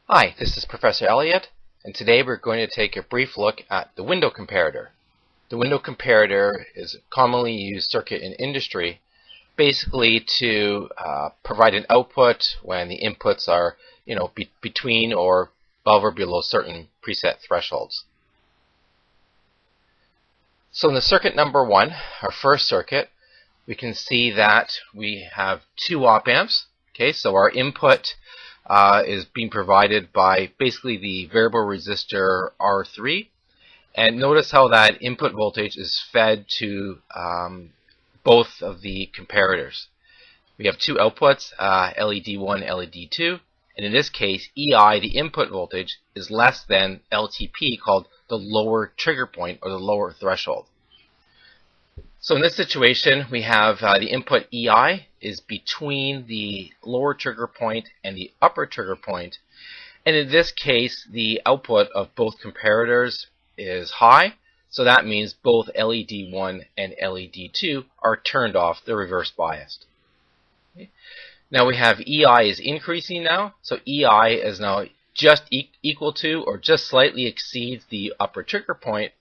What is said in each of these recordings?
Hi, this is Professor Elliott, and today we're going to take a brief look at the window comparator. The window comparator is a commonly used circuit in industry, basically to provide an output when the inputs are, between or above or below certain preset thresholds. So in the circuit number 1, our first circuit, we can see that we have 2 op amps. Okay, so our input is being provided by basically the variable resistor R3, and notice how that input voltage is fed to both of the comparators. We have 2 outputs, LED1, LED2, and in this case EI, the input voltage, is less than LTP, called the lower trigger point or the lower threshold. So in this situation, we have the input EI is between the lower trigger point and the upper trigger point. And in this case, the output of both comparators is high. So that means both LED1 and LED2 are turned off, they're reverse biased. Okay. Now we have EI is increasing now. So EI is now just equal to or just slightly exceeds the upper trigger point.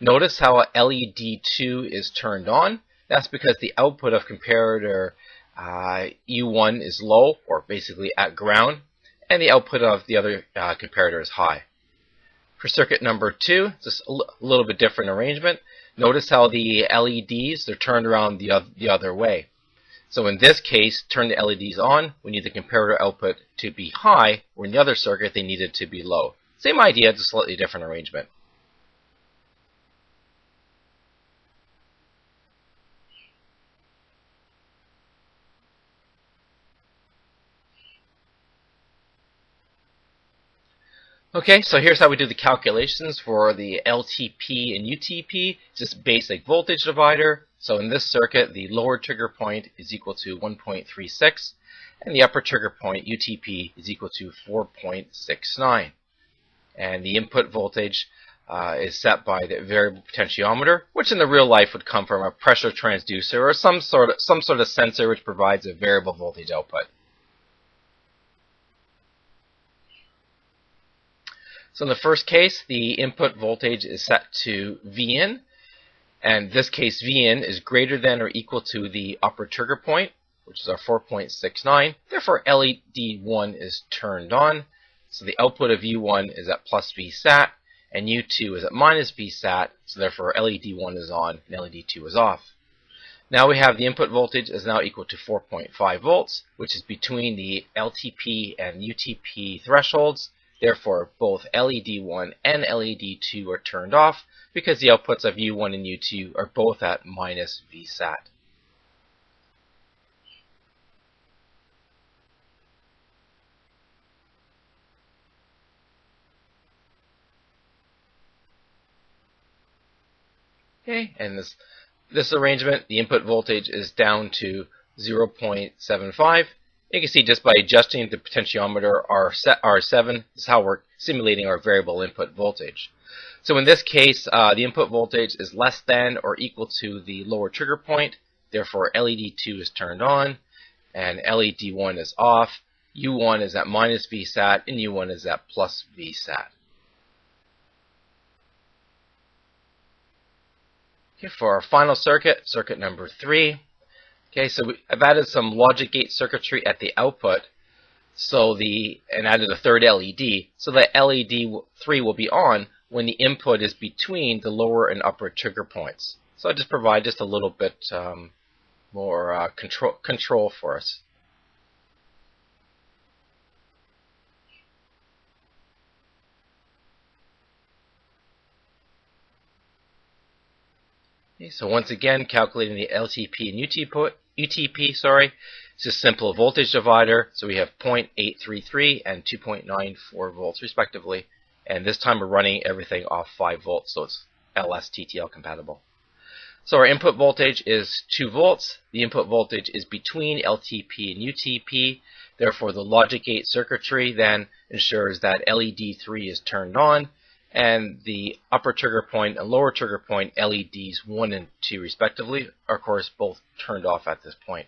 Notice how LED2 is turned on. That's because the output of comparator U1 is low, or basically at ground, and the output of the other comparator is high. For circuit number 2, just a little bit different arrangement. Notice how the LEDs are turned around the other way. So in this case, turn the LEDs on, we need the comparator output to be high, where in the other circuit they needed to be low. Same idea, just slightly different arrangement. Okay, so here's how we do the calculations for the LTP and UTP. It's just basic voltage divider. So in this circuit, the lower trigger point is equal to 1.36, and the upper trigger point, UTP, is equal to 4.69. And the input voltage is set by the variable potentiometer, which in the real life would come from a pressure transducer or some sort of sensor which provides a variable voltage output. So in the first case, the input voltage is set to Vin, and in this case Vin is greater than or equal to the upper trigger point, which is our 4.69. Therefore LED1 is turned on, so the output of U1 is at plus Vsat, and U2 is at minus Vsat, so therefore LED1 is on and LED2 is off. Now we have the input voltage is now equal to 4.5 volts, which is between the LTP and UTP thresholds. Therefore, both LED1 and LED2 are turned off because the outputs of U1 and U2 are both at minus Vsat. Okay, and this arrangement, the input voltage is down to 0.75. You can see just by adjusting the potentiometer R7, this is how we're simulating our variable input voltage. So in this case, the input voltage is less than or equal to the lower trigger point. Therefore, LED2 is turned on, and LED1 is off. U1 is at minus Vsat, and U1 is at plus Vsat. Okay, for our final circuit, circuit number 3. Okay, so I've added some logic gate circuitry at the output, and added a third LED, so that LED3 will be on when the input is between the lower and upper trigger points. So I just provide just a little bit more control for us. Okay, so once again, calculating the LTP and UTP, it's just simple voltage divider. So we have 0.833 and 2.94 volts respectively. And this time we're running everything off 5 volts, so it's LS-TTL compatible. So our input voltage is 2 volts. The input voltage is between LTP and UTP. Therefore, the logic gate circuitry then ensures that LED3 is turned on, and the upper trigger point and lower trigger point LEDs 1 and 2 respectively are of course both turned off at this point.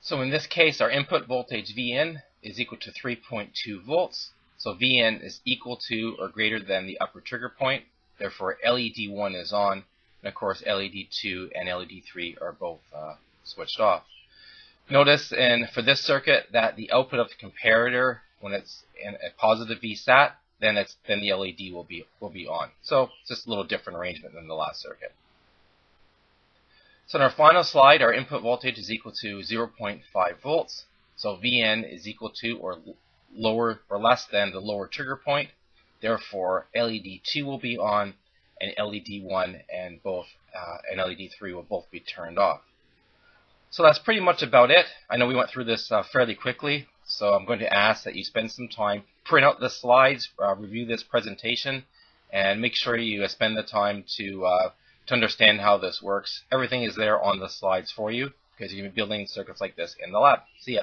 So in this case, our input voltage Vin is equal to 3.2 volts. So Vn is equal to or greater than the upper trigger point. Therefore, LED 1 is on, and of course LED 2 and LED 3 are both switched off. Notice for this circuit that the output of the comparator, when it's in a positive VSAT, then the LED will be on. So it's just a little different arrangement than the last circuit. So in our final slide, our input voltage is equal to 0.5 volts. So Vn is equal to or lower or less than the lower trigger point. Therefore, LED 2 will be on, and LED 1 and LED 3 will both be turned off. So that's pretty much about it. I know we went through this fairly quickly, so I'm going to ask that you spend some time, print out the slides, review this presentation, and make sure you spend the time to understand how this works. Everything is there on the slides for you, because you're going to be building circuits like this in the lab. See ya.